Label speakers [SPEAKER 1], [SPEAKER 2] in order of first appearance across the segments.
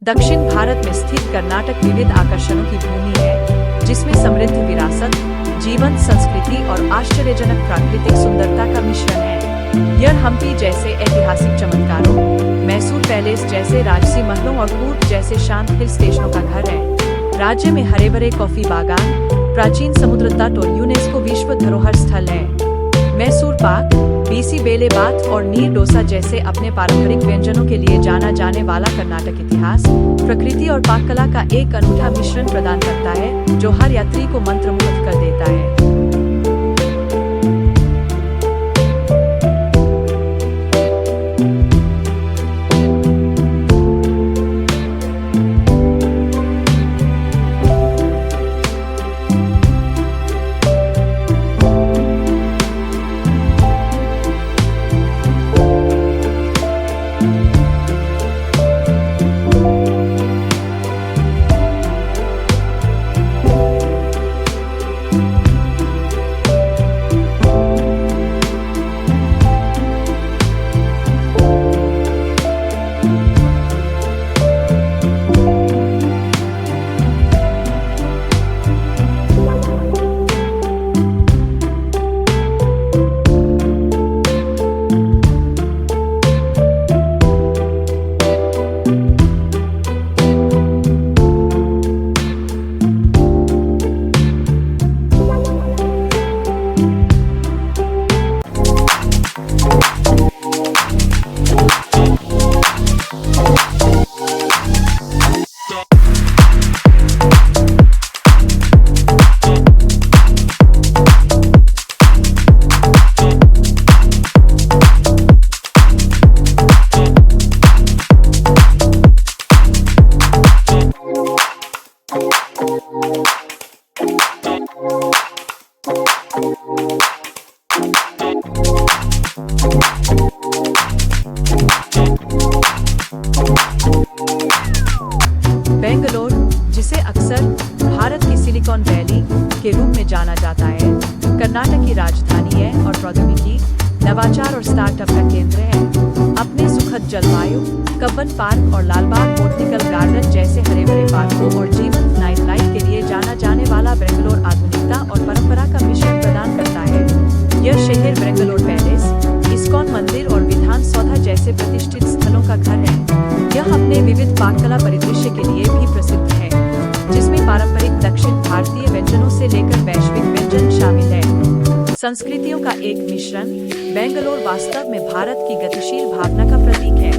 [SPEAKER 1] दक्षिण भारत में स्थित कर्नाटक विविध आकर्षणों की भूमि है, जिसमें समृद्ध विरासत, जीवंत संस्कृति और आश्चर्यजनक प्राकृतिक सुंदरता का मिश्रण है। यह हम्पी जैसे ऐतिहासिक चमत्कारों, मैसूर पैलेस जैसे राजसी महलों और कूर्ग जैसे शांत हिल स्टेशनों का घर है। राज्य में हरे भरे कॉफी बागान, प्राचीन समुद्र तट और यूनेस्को विश्व धरोहर स्थल है। मैसूर पाक, बीसी बेले बाथ और नीर डोसा जैसे अपने पारंपरिक व्यंजनों के लिए जाना जाने वाला कर्नाटक इतिहास, प्रकृति और पाक कला का एक अनूठा मिश्रण प्रदान करता है, जो हर यात्री को मंत्रमुग्ध कर देता है। बेंगलोर, जिसे अक्सर भारत की सिलिकॉन वैली के रूप में जाना जाता है, कर्नाटक की राजधानी है और प्रौद्योगिकी, नवाचार और स्टार्टअप का केंद्र है। अपने सुखद जलवायु, कब्बन पार्क और लालबाग बोटनिकल गार्डन जैसे हरे भरे पार्कों और जीवंत नाइट लाइफ के लिए जाना जाने वाला बेंगलोर आधुनिकता और परंपरा का मिश्रण प्रदान करता है। यह शहर बेंगलोर पैलेस, इस्कॉन मंदिर और विधान सौधा जैसे प्रतिष्ठित स्थलों का घर है। यह अपने विविध पाककला परिदृश्य के लिए भी प्रसिद्ध है, जिसमें पारंपरिक दक्षिण भारतीय व्यंजनों से लेकर वैश्विक व्यंजन शामिल है। संस्कृतियों का एक मिश्रण, बेंगलोर वास्तव में भारत की गतिशील भावना का प्रतीक है।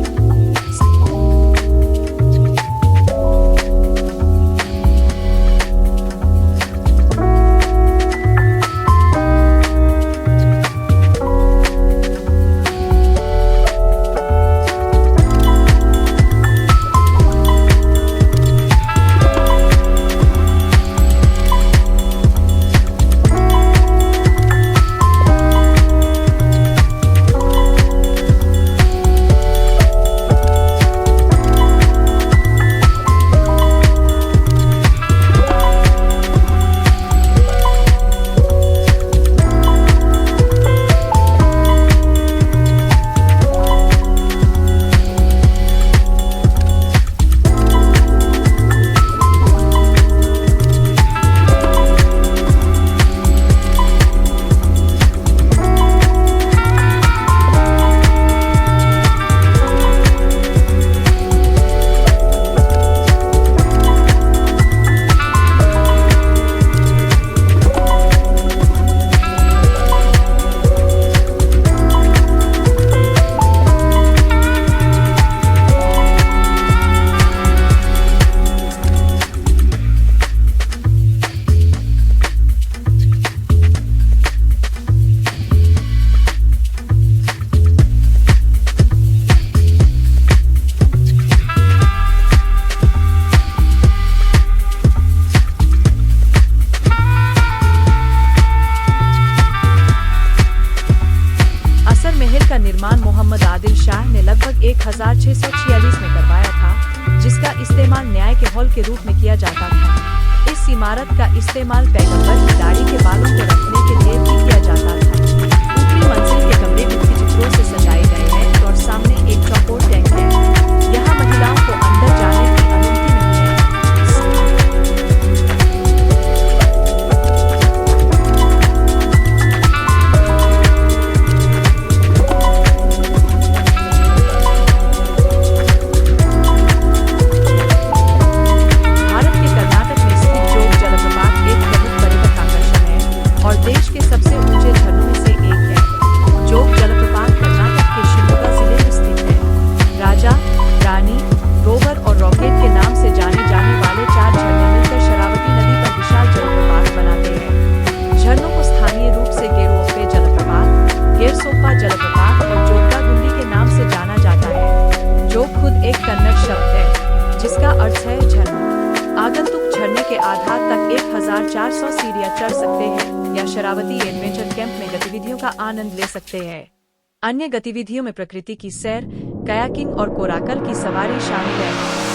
[SPEAKER 1] निर्माण मोहम्मद आदिल शाह ने लगभग 1646 में करवाया था, जिसका इस्तेमाल न्याय के हॉल के रूप में किया जाता था। इस इमारत का इस्तेमाल पैगंबर की दाढ़ी के बालों को रखने के लिए भी किया जाता था। ऊपरी मंजिल के कमरे भित्ति चित्रों से सजाए गए हैं और सामने एक चौकोर टैंक है। यहाँ महिलाओं को अंदर जाने की अर्थ है झरना। आगंतुक झरने के आधार तक 1400 सीढ़ियां चढ़ सकते हैं या शरावती एडवेंचर कैंप में गतिविधियों का आनंद ले सकते हैं। अन्य गतिविधियों में प्रकृति की सैर, कयाकिंग और कोराकल की सवारी शामिल है।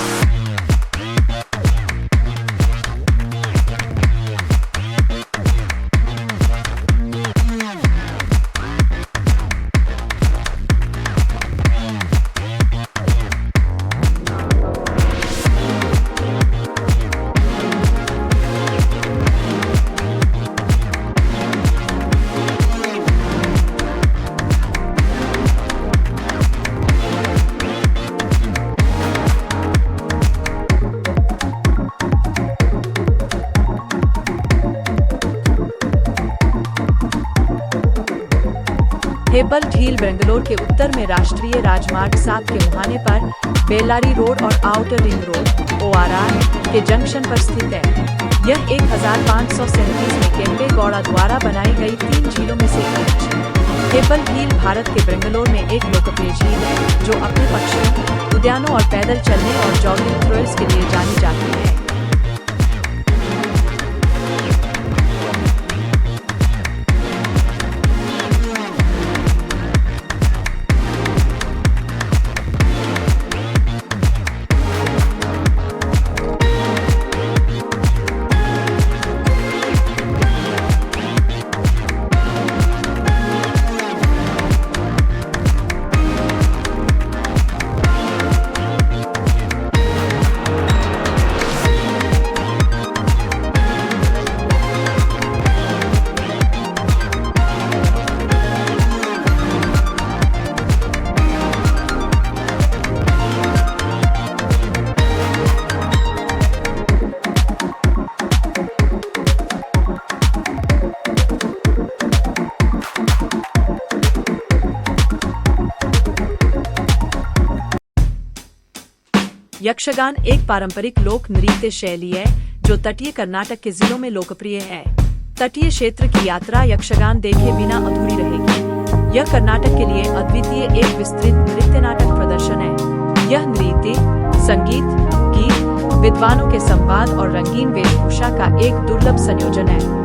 [SPEAKER 1] हेब्बल झील बेंगलोर के उत्तर में राष्ट्रीय राजमार्ग 7 के मुहाने पर बेल्लारी रोड और आउटर रिंग रोड (ORR) के जंक्शन पर स्थित है। यह 1537 में केम्पे गौड़ा द्वारा बनाई गई 3 झीलों में से एक है। हेब्बल झील भारत के बेंगलोर में एक लोकप्रिय झील है जो अपने पक्षियों, उद्यानों और पैदल चलने और जॉगिंग ट्रेल्स के लिए जानी जाती है। यक्षगान एक पारंपरिक लोक नृत्य शैली है जो तटीय कर्नाटक के जिलों में लोकप्रिय है। तटीय क्षेत्र की यात्रा यक्षगान देखे बिना अधूरी रहेगी। यह कर्नाटक के लिए अद्वितीय एक विस्तृत नृत्य नाटक प्रदर्शन है। यह नृत्य, संगीत, गीत, विद्वानों के संवाद और रंगीन वेशभूषा का एक दुर्लभ संयोजन है।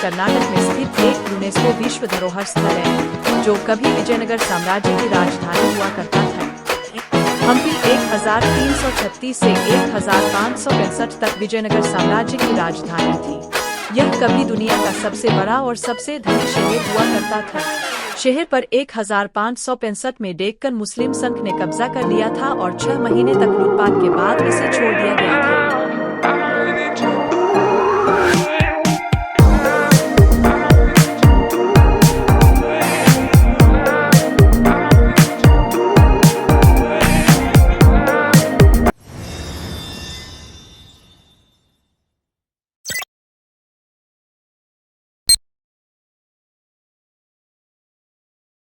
[SPEAKER 1] कर्नाटक में स्थित एक यूनेस्को विश्व धरोहर स्थल है, जो कभी विजयनगर साम्राज्य की राजधानी हुआ करता था। हम्पी 1336 से 1565 तक विजयनगर साम्राज्य की राजधानी थी। यह कभी दुनिया का सबसे बड़ा और सबसे धनी शहर हुआ करता था। शहर पर 1565 में डेक्कन मुस्लिम संघ ने कब्जा कर लिया था और 6 महीने तक लूटपाट के बाद इसे छोड़ दिया गया।